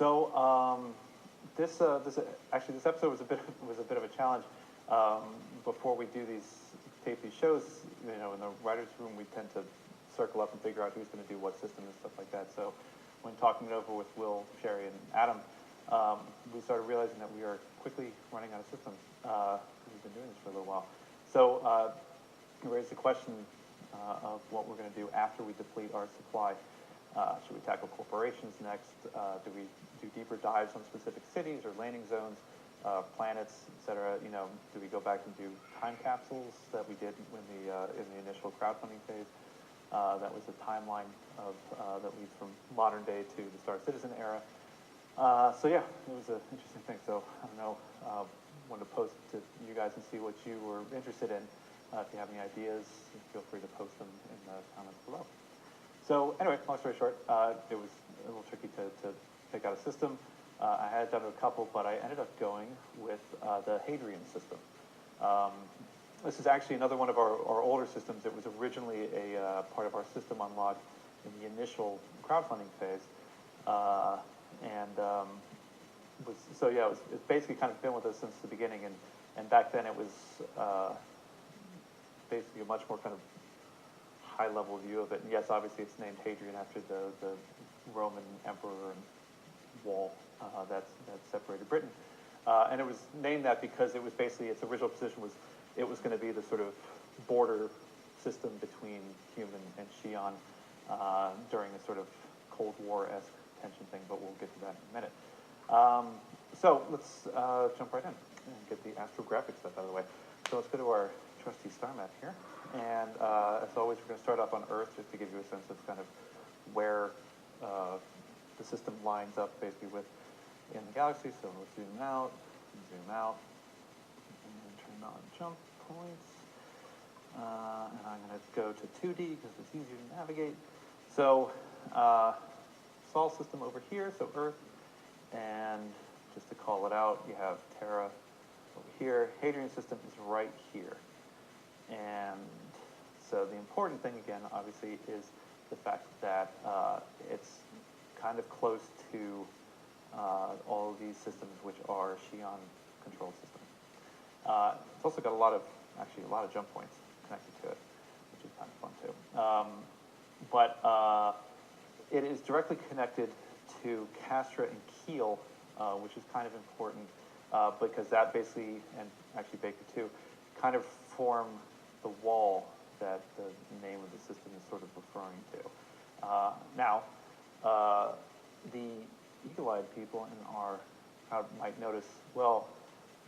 Actually, this episode was a bit of a challenge. Before we do tape these shows, in the writers' room, we tend to circle up and figure out who's going to do what system and stuff like that. So, when talking it over with Will, Sherry, and Adam, we started realizing that we are quickly running out of systems. We've been doing this for a little while. So, we raised the question of what we're going to do after we deplete our supply. Should we tackle corporations next? Do we do deeper dives on specific cities or landing zones, planets, etc.? Do we go back and do time capsules that we did in the initial crowdfunding phase? That was a timeline that leads from modern day to the Star Citizen era. So yeah, it was an interesting thing. So I don't know, wanted to post to you guys and see what you were interested in. If you have any ideas, feel free to post them in the comments below. So anyway, long story short, it was a little tricky to pick out a system. I had done a couple, but I ended up going with the Hadrian system. This is actually another one of our older systems. It was originally a part of our system unlock in the initial crowdfunding phase. It's basically kind of been with us since the beginning. And back then it was basically a much more kind of high-level view of it. And yes, obviously it's named Hadrian after the Roman emperor and wall that separated Britain. And it was named that because it was basically, its original position was, it was going to be the sort of border system between human and Xi'an during a sort of Cold War-esque tension thing, but we'll get to that in a minute. So let's jump right in and get the astrographic stuff out of the way. So let's go to our trusty star map here. And as always, we're going to start off on Earth just to give you a sense of kind of where the system lines up basically with in the galaxy. So let's zoom out, and turn on jump points. And I'm going to go to 2D because it's easier to navigate. So Sol system over here, so Earth. And just to call it out, you have Terra over here. Hadrian system is right here. And so the important thing, again, obviously, is the fact that it's kind of close to all of these systems, which are Xi'an control systems. It's also got a lot of jump points connected to it, which is kind of fun too. It is directly connected to Castra and Keel, which is kind of important because that basically, and actually Baker too, kind of form the wall that the name of the system is sort of referring to. Now, the eagle-eyed people in our crowd might notice, well,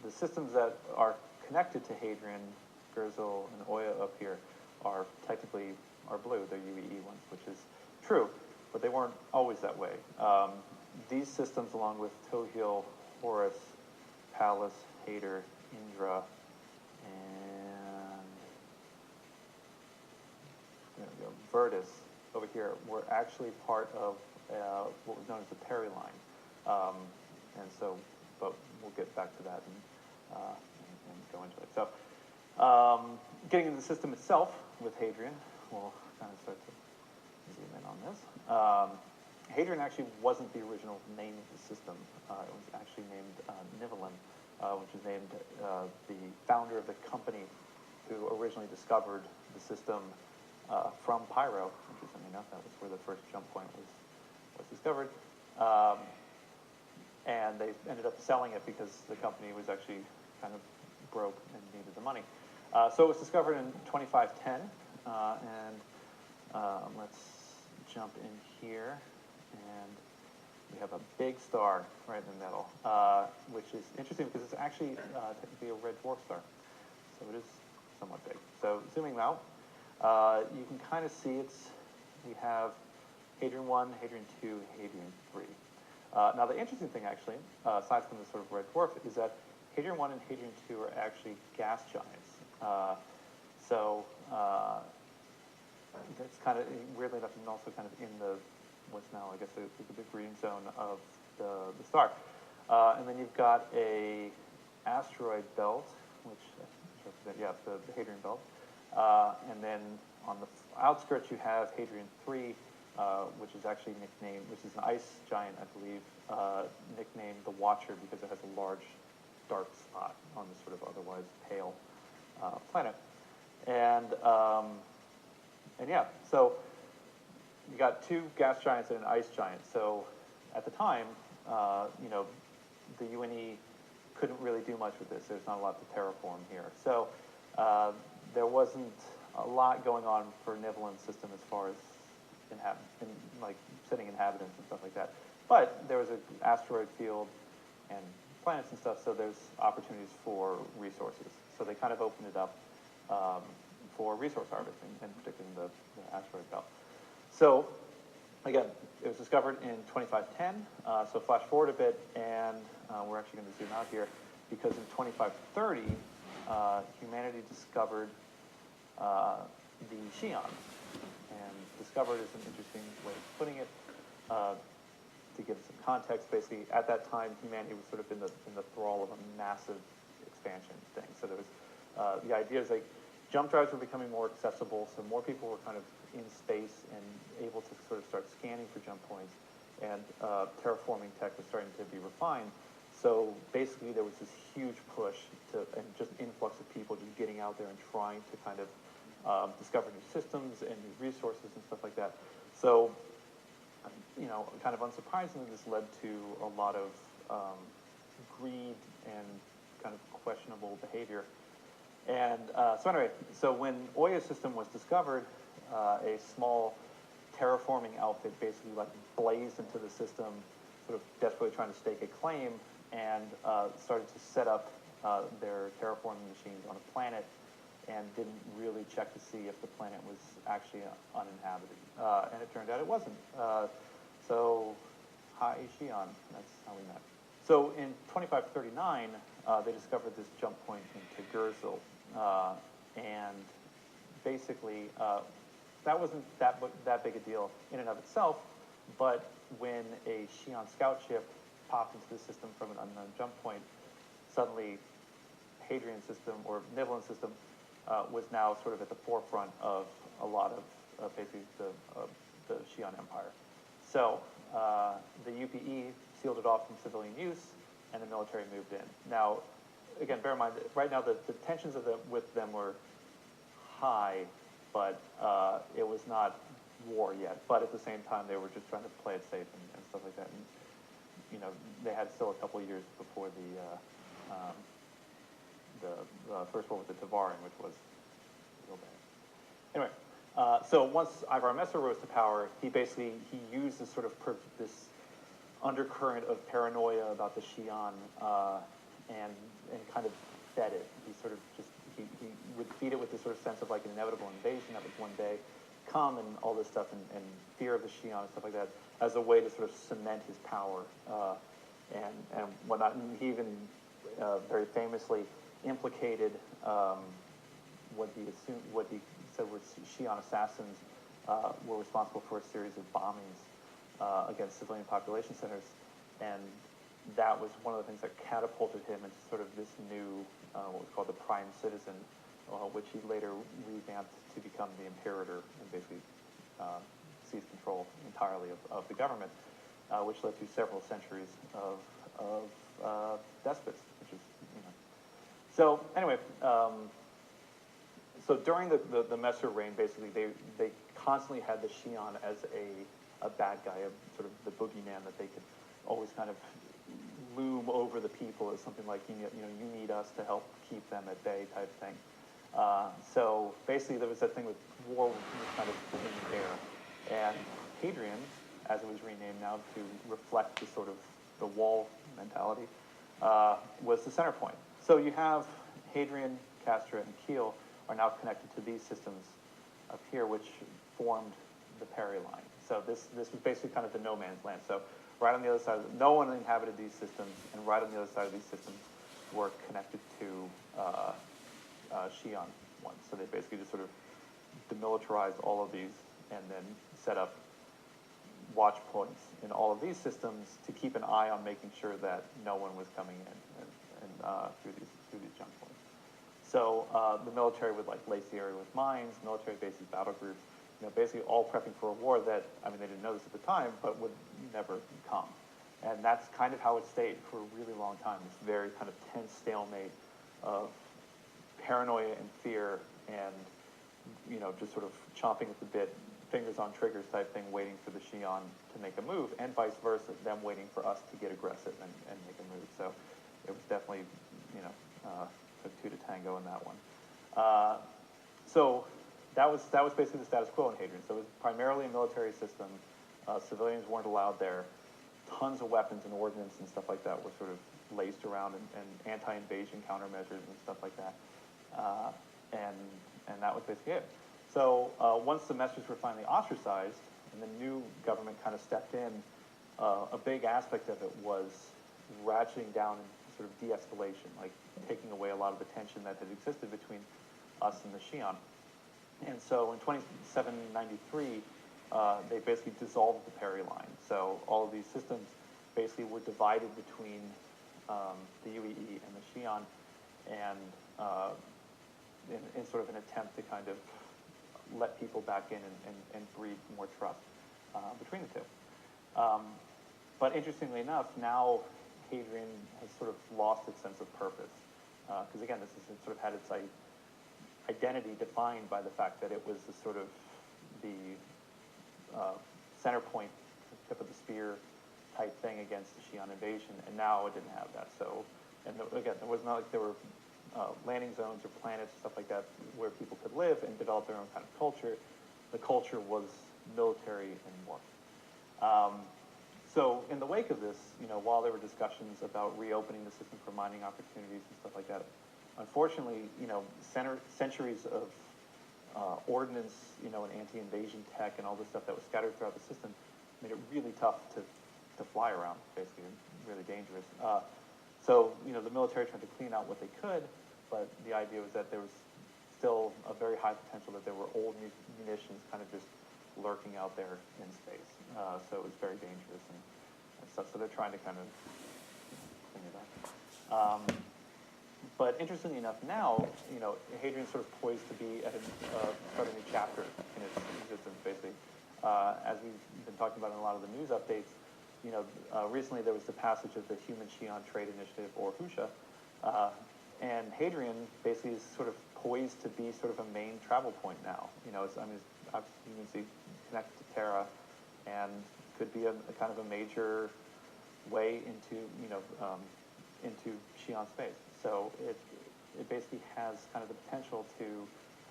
the systems that are connected to Hadrian, Gurzel, and Oya up here are technically blue. They're UEE ones, which is true, but they weren't always that way. These systems, along with Tohil, Horus, Pallas, Hader, Indra, and there we go, Virtus over here were actually part of what was known as the Peri line. And so, but we'll get back to that and go into it. So, getting into the system itself with Hadrian, we'll kind of start to zoom in on this. Hadrian actually wasn't the original name of the system. It was actually named Nivellen, which is named the founder of the company who originally discovered the system from Pyro. Interestingly enough, that was where the first jump point was discovered. And they ended up selling it because the company was actually kind of broke and needed the money. So it was discovered in 2510, and let's jump in here, and we have a big star right in the middle, which is interesting because it's actually technically a red dwarf star, so it is somewhat big. So zooming out, you can kind of see we have Hadrian 1, Hadrian 2, Hadrian 3. Now the interesting thing actually, aside from the sort of red dwarf, is that Hadrian 1 and Hadrian 2 are actually gas giants. That's kind of, weirdly enough, and also kind of in what's now, I guess, the big green zone of the star. And then you've got a asteroid belt, which represents, the Hadrian belt. And then on the outskirts, you have Hadrian 3, which is actually nicknamed, which is an ice giant, I believe, nicknamed the Watcher because it has a large dark spot on this sort of otherwise pale planet. And yeah, so you got two gas giants and an ice giant. So at the time, you know, the UNE couldn't really do much with this. There's not a lot to terraform here. So there wasn't a lot going on for Nivelin's system as far as like sending inhabitants and stuff like that. But there was an asteroid field and planets and stuff, so there's opportunities for resources. So they kind of opened it up for resource harvesting, in particular the asteroid belt. So again, it was discovered in 2510. So flash forward a bit, and we're actually going to zoom out here because in 2530, humanity discovered the Xi'an. And discovered is an interesting way of putting it. To give some context, basically, at that time, humanity was sort of in the thrall of a massive expansion thing. So there was the idea is like jump drives were becoming more accessible, so more people were kind of in space and able to sort of start scanning for jump points, and terraforming tech was starting to be refined. So basically, there was this huge push and just influx of people just getting out there and trying to kind of discover new systems and new resources and stuff like that. So, you know, kind of unsurprisingly, this led to a lot of greed and kind of questionable behavior. And so anyway, so when Oya's system was discovered, a small terraforming outfit basically like blazed into the system, sort of desperately trying to stake a claim, and started to set up their terraforming machines on a planet, and didn't really check to see if the planet was actually uninhabited. And it turned out it wasn't. So, hi, Xi'an, that's how we met. So in 2539, they discovered this jump point into Gurzil, and basically that wasn't that big a deal in and of itself, but when a Xi'an scout ship popped into the system from an unknown jump point, suddenly Hadrian's system, or Nivelin's system, was now sort of at the forefront of a lot of basically the Xi'an Empire. So the UPE sealed it off from civilian use, and the military moved in. Now, again, bear in mind, that right now the tensions with them were high, but it was not war yet. But at the same time, they were just trying to play it safe and stuff like that. And, you know, they had still a couple of years before the First War with the Tavarin, which was real bad. Anyway, so once Ivar Messer rose to power, he used this sort of this undercurrent of paranoia about the Xi'an and kind of fed it. He sort of just he would feed it with this sort of sense of like an inevitable invasion that would one day come, and all this stuff, and fear of the Xi'an and stuff like that, as a way to sort of cement his power and whatnot. And he even very famously implicated what he said were Xi'an assassins were responsible for a series of bombings against civilian population centers, and that was one of the things that catapulted him into sort of this new, what was called the prime citizen, which he later revamped to become the imperator and basically seize control entirely of the government, which led to several centuries of despots, which is, you know. So anyway, so during the Messer reign, basically, they constantly had the Xi'an as a bad guy, sort of the boogeyman that they could always kind of loom over the people as something like, you know, you need us to help keep them at bay type thing. So basically, there was that thing with war was kind of in the air, and Hadrian, as it was renamed now to reflect the sort of the wall mentality, was the center point. So you have Hadrian, Castra, and Kiel are now connected to these systems up here, which formed the Peri line. So this was basically kind of the no man's land. So right on the other side, no one inhabited these systems, and right on the other side of these systems were connected to Xi'an ones. So they basically just sort of demilitarized all of these and then set up watch points in all of these systems to keep an eye on making sure that no one was coming in and through these jump points. So the military would like lace the area with mines, military bases, battle groups, basically all prepping for a war that, I mean, they didn't know this at the time, but would never come. And that's kind of how it stayed for a really long time, this very kind of tense stalemate of paranoia and fear and, just sort of chomping at the bit, fingers on triggers type thing, waiting for the Xi'an to make a move, and vice versa, them waiting for us to get aggressive and make a move. So it was definitely, took two to tango in that one. So that was basically the status quo in Hadrian. So it was primarily a military system. Civilians weren't allowed there. Tons of weapons and ordnance and stuff like that were sort of laced around, and anti-invasion countermeasures and stuff like that. And that was basically it. So once the messengers were finally ostracized and the new government kind of stepped in, a big aspect of it was ratcheting down and sort of de-escalation, like taking away a lot of the tension that had existed between us and the Xi'an. And so in 2793, they basically dissolved the Perry line. So all of these systems basically were divided between the UEE and the Xi'an, and in sort of an attempt to kind of let people back in and breed more trust between the two. But interestingly enough, now Hadrian has sort of lost its sense of purpose. Because again, this has sort of had its identity defined by the fact that it was the sort of the center point, tip of the spear type thing against the Xi'an invasion, and now it didn't have that. So, and again, it was not like there were landing zones or planets, stuff like that, where people could live and develop their own kind of culture. The culture was military and war. So in the wake of this, while there were discussions about reopening the system for mining opportunities and stuff like that, unfortunately, centuries of ordnance, and anti-invasion tech and all this stuff that was scattered throughout the system made it really tough to fly around, basically, really dangerous. So, the military tried to clean out what they could, but the idea was that there was still a very high potential that there were old munitions kind of just lurking out there in space. So it was very dangerous and stuff. So they're trying to kind of clean it up. But interestingly enough, now, Hadrian's sort of poised to be at start a new chapter in its existence, basically. As we've been talking about in a lot of the news updates, recently there was the passage of the Human Xi'an Trade Initiative, or HUSHA, and Hadrian basically is sort of poised to be sort of a main travel point now. It's you can see connected to Terra, and could be a kind of a major way into into Xi'an space. So it basically has kind of the potential to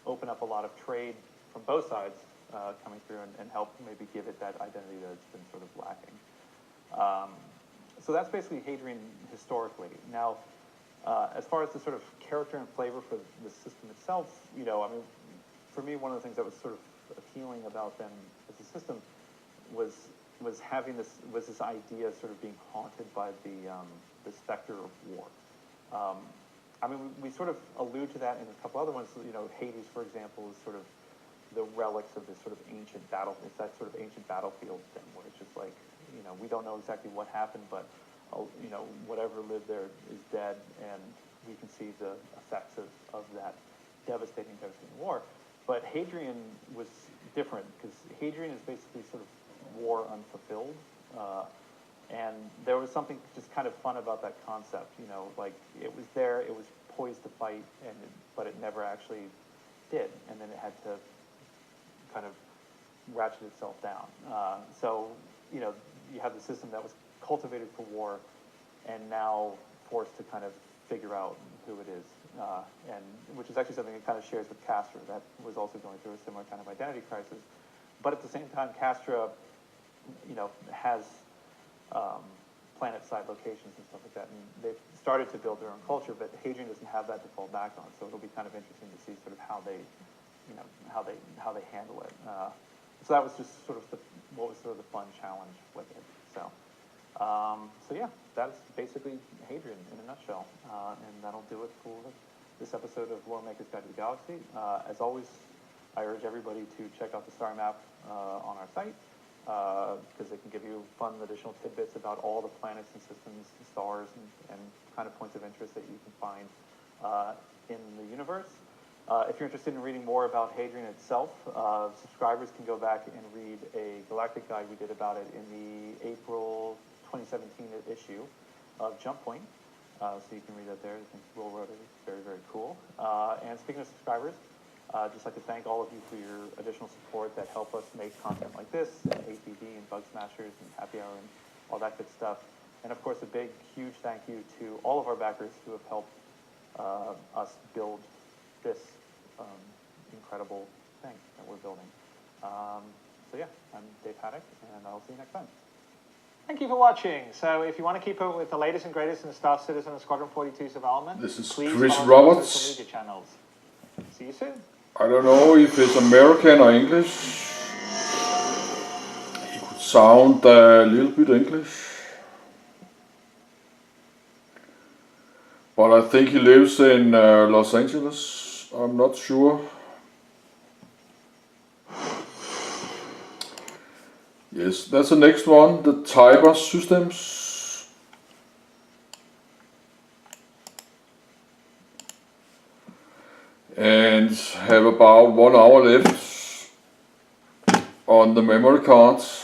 open up a lot of trade from both sides coming through and help maybe give it that identity that's been sort of lacking. So that's basically Hadrian historically. Now, as far as the sort of character and flavor for the system itself, for me, one of the things that was sort of appealing about them as a system was having this idea of sort of being haunted by the specter of war. We sort of allude to that in a couple other ones. Hades, for example, is sort of the relics of this sort of ancient battle. It's that sort of ancient battlefield thing where it's just like, we don't know exactly what happened, but whatever lived there is dead, and we can see the effects of that devastating war. But Hadrian was different, because Hadrian is basically sort of war unfulfilled. And there was something just kind of fun about that concept, like it was there, it was poised to fight, but it never actually did, and then it had to kind of ratchet itself down. So, you have the system that was cultivated for war, and now forced to kind of figure out who it is, and which is actually something it kind of shares with Castra, that was also going through a similar kind of identity crisis. But at the same time, Castra, has planet-side locations and stuff like that, and they've started to build their own culture, but Hadrian doesn't have that to fall back on, so it'll be kind of interesting to see sort of how they handle it. So that was just sort of what was sort of the fun challenge with it. So yeah, that's basically Hadrian in a nutshell, and that'll do it for this episode of Lore Maker's Guide to the Galaxy. As always, I urge everybody to check out the star map on our site, because it can give you fun additional tidbits about all the planets and systems and stars and kind of points of interest that you can find in the universe. If you're interested in reading more about Hadrian itself, subscribers can go back and read a galactic guide we did about it in the April 2017 issue of Jump Point. So you can read that there. I think Will wrote it. It's very, very cool. And speaking of subscribers, I'd just like to thank all of you for your additional support that help us make content like this, and APD and Bug Smashers and Happy Hour and all that good stuff. And of course, a big, huge thank you to all of our backers who have helped us build this incredible thing that we're building. So yeah, I'm Dave Haddock, and I'll see you next time. Thank you for watching. So if you want to keep up with the latest and greatest in the Star Citizen and Squadron 42's development, This is please Chris follow our Roberts. social media channels. See you soon. I don't know if it's American or English. He could sound a little bit English. But I think he lives in Los Angeles. I'm not sure. Yes, that's the next one, the Tiber systems. And have about 1 hour left on the memory cards.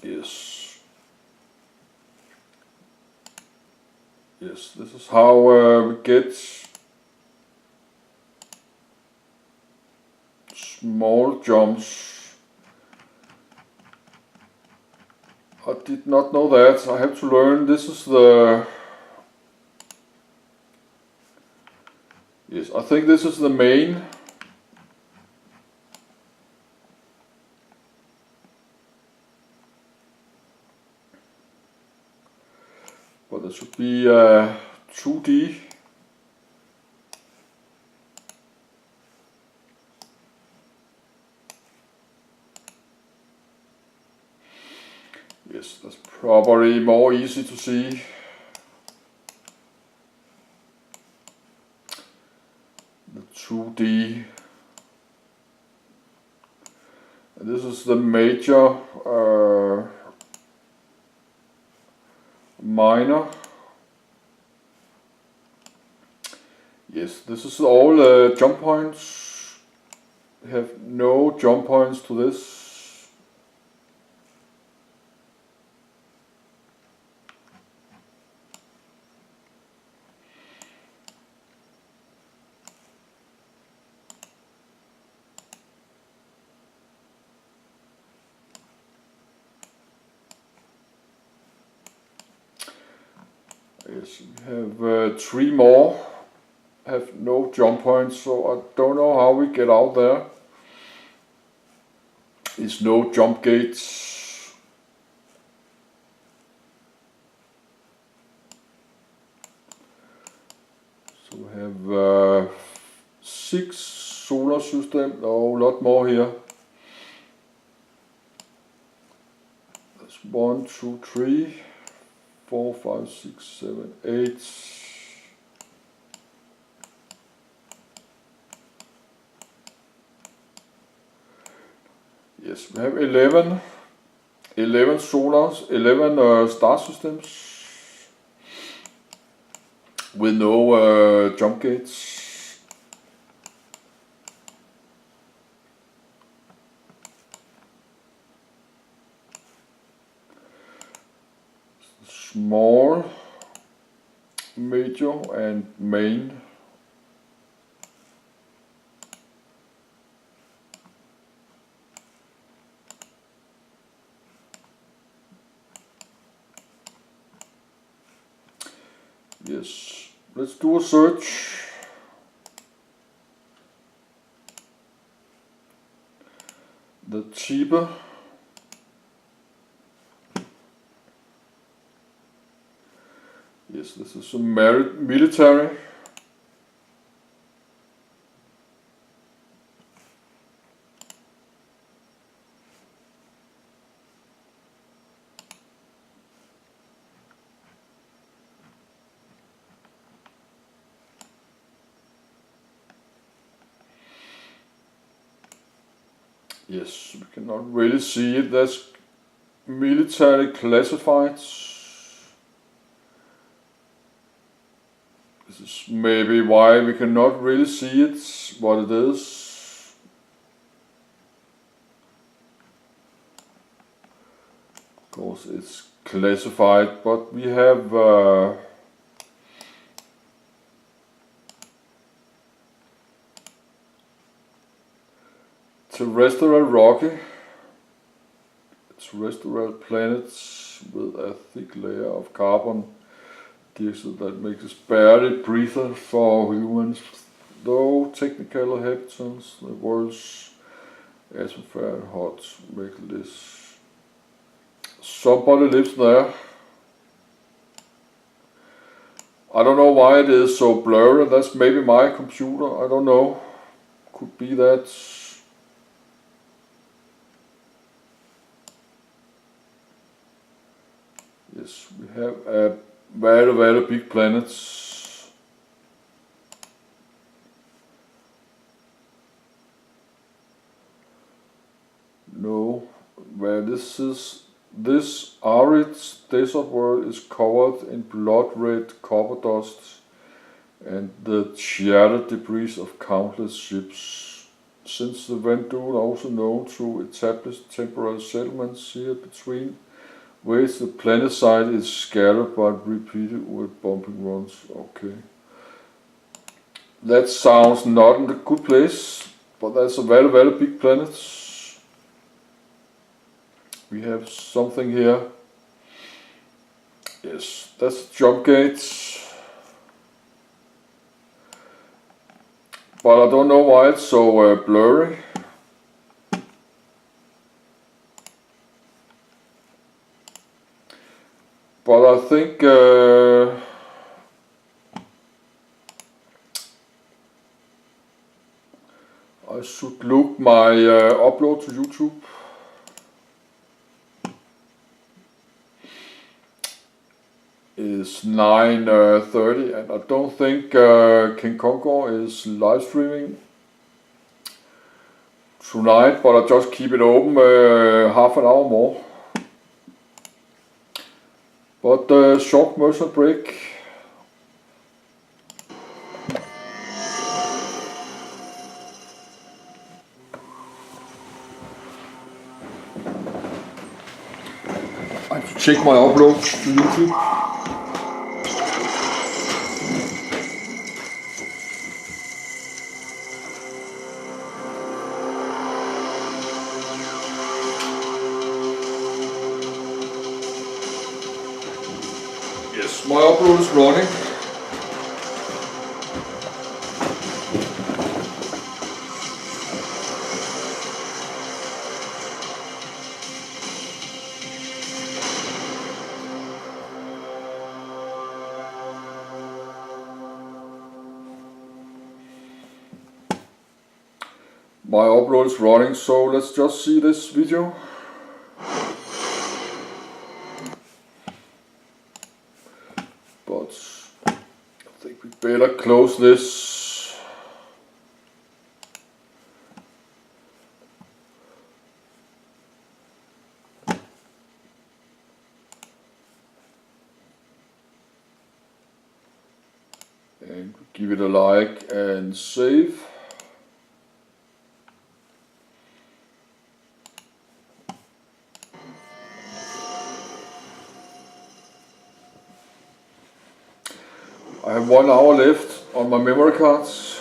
Yes. Yes, this is how we get small jumps. I did not know that. I have to learn. This is the... Yes, I think this is the main. But there should be 2D. Yes, that's probably more easy to see. The 2D. And this is the major, minor. Yes, this is all the jump points. We have no jump points to this. Yes, we have 3 more. Have no jump points, so I don't know how we get out there. There's no jump gates. So we have 6 solar systems. No, a lot more here. That's 1, 2, 3, 4, 5, 6, 7, 8. Yes, we have 11 solars, 11 star systems with no jump gates. Small, major and main. Yes, let's do a search. The cheaper. Yes, this is a military. Yes, we cannot really see it. There's military classifieds. This is maybe why we cannot really see it, what it is. Of course it's classified, but we have terrestrial rocky, terrestrial planets with a thick layer of carbon dioxide that makes it barely breathable for humans, though technical habitants, the world's atmosphere and hot make this. Somebody lives there. I don't know why it is so blurry. That's maybe my computer, I don't know. Could be that. Yes, we have a very, very big planets. No, where this arid desert world is covered in blood red copper dust and the shattered debris of countless ships. Since the event dune also known to establish temporary settlements here between ways the planet side is scattered but repeated with bumping runs. Okay. That sounds not in a good place, but that's a very, very big planet. We have something here. Yes, that's the jump gate. But I don't know why it's so blurry. But I think I should look my upload to YouTube. Is 9:30 and I don't think King Kongor is live streaming tonight, but I just keep it open half an hour more. But short commercial break. I have to check my upload to YouTube. Yes, my upload is running. My upload is running, so let's just see this video. But I think we better close this. And give it a like and save. I have 1 hour left on my memory cards.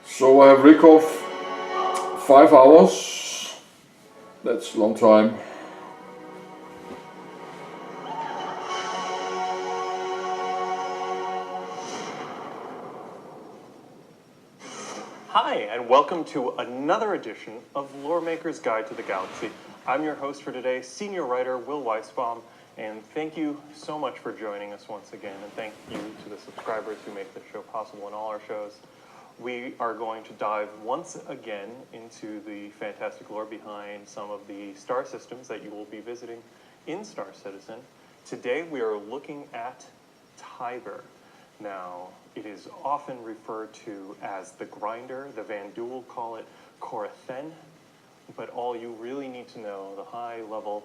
So I have recorded 5 hours. That's a long time. Hi, and welcome to another edition of Lore Maker's Guide to the Galaxy. I'm your host for today, senior writer Will Weisbaum, and thank you so much for joining us once again, and thank you to the subscribers who make this show possible and all our shows. We are going to dive once again into the fantastic lore behind some of the star systems that you will be visiting in Star Citizen. Today we are looking at Tiber. Now, it is often referred to as the grinder. The Van Duel call it Corathen, but all you really need to know, the high-level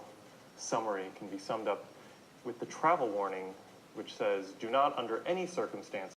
summary, can be summed up with the travel warning, which says, do not under any circumstances